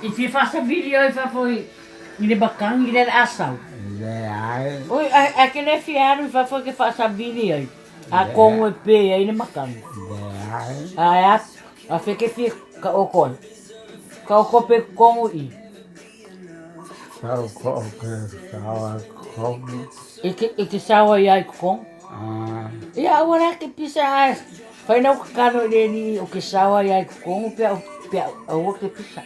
If you faz a video, if I foi ele bacana, ele é ação. Oi, aquele é fiado, if I foi que faz a video. A com o pé, ele é bacana. A fe que fica o col. Ka o cope com o i. E que sawa ia com. E agora que pisa fai não caro dele o que sawa ia com o pé o que pisa.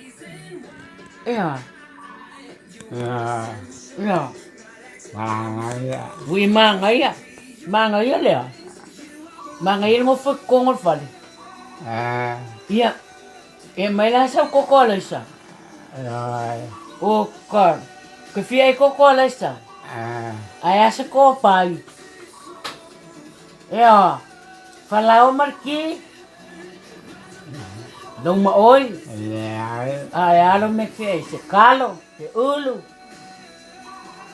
Ui mangaya le. Mangaya mo foi com o fale. Ia. E mai la sa kokola sa. O kar. Que fia kokola sa. Ai asa ko pai. Falau marki. Dong maoy. Ai alo me fia se kalo, se ulu.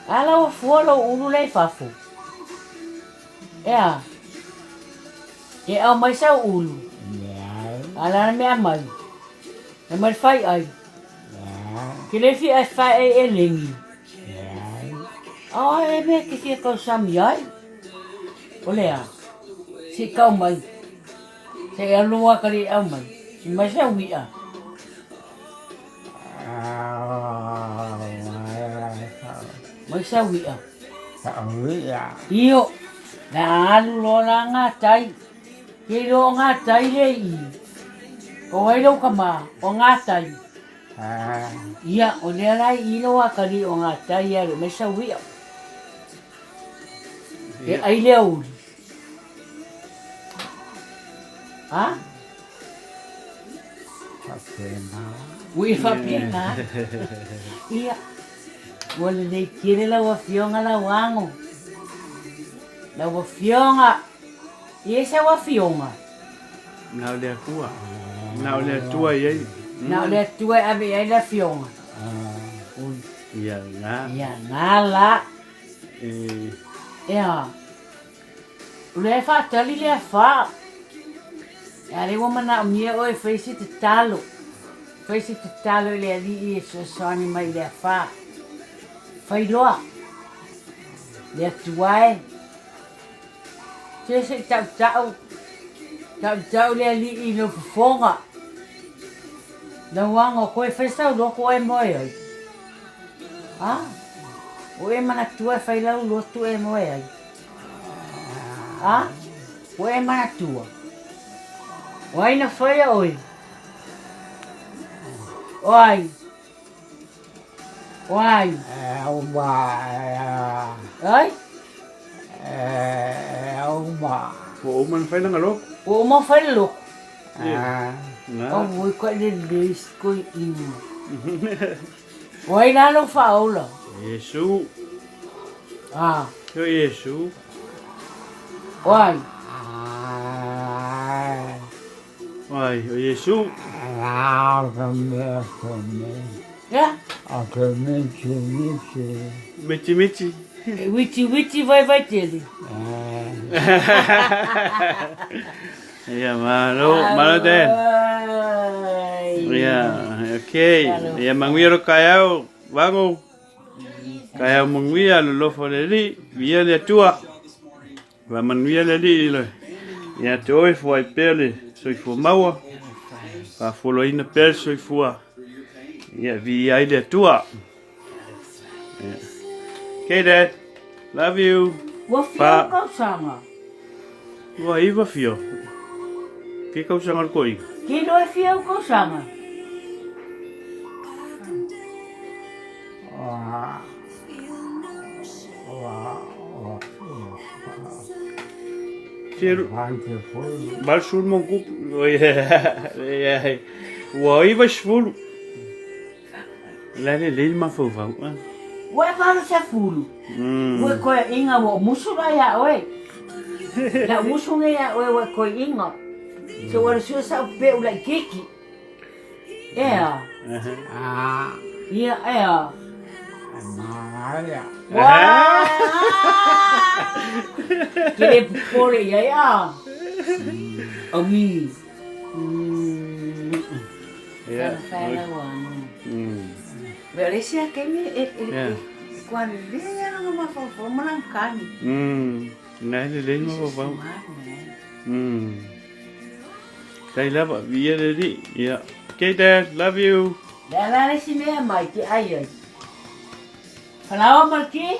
Ala o folo ulu le fafu. E au mai sa ulu. Ala me amai. E mai fai ai. Que le fi ai fai e lingi. E me que fi kau sami ai. Olea. Si kau mai. Se alua kali au mai. Si mai sa wia. Mai sa wia. Iyo. Na alu lo la ngatai. Ke lo ngatai le i. O ai lo kama o ngatai. Ia o le lai ilo akali o ngatai ia me sa wia. E ai le uli. Ui fa pena. Ia. Wala le kire la wa fionga la wango. La wa fionga. Ia sa wa fionga. Nào le tua. Nào le tua ye. Nào le tua ave ai la fionga. Ia nga. Ia nga la. Ia. Le fa tali le fa. Ale wo mana mia oi faisi te talo. Faisi te talo le ali e so soni mai le fa. Fai loa. Le tuai. Se tau tau. Tau tau le ali i no fonga. Na wango koe festa lo ko e moi ai. O e mana tua fai lau lo tu e moi ai. O e mana tua. Oi na foi oi. Oi. Oi. Oi. Bộ mình phải nâng lốt. O mo foi lo. Nga. O voi ko le leis ko i. Oi na no faula. Yesu. Yo Yesu. Oi. Ai, o Yesu. Ya? Michi michi. Witi vai tele. Iya, malo den. Iya, okay. Iya mangwiro kayau, bangu. Kayau mangwia lo foneli, via le tua. Va mangwia le li lo. Ia toi foi pele, soi fu maua. Va folo ina pel soi fua. Ia via le tua. Okay, Dad. Love you. Wa fio ko sanga. Wa iwa fio. Que kau sangat koi? Ki no fio ko sanga. Ser bal sul mon kup. Wa iwa shful. Lale lil ma fo va. Wa fa se fulu. Wa ko inga wo musura ya oi. La musunga ya oi wa ko inga. Se wa su sa pe ula kiki. Ia. Ia. Wah. Kile pole ya. Ami. Ya. Whakaela wanu. Ya. Vea sia ke me kuan dia nga mafafo manang kani. Nai le mo ba. Kai lava via le ri. Ya. Okay, Dad, love you. Dala si me mai ki ai ai. Falawa mal ki?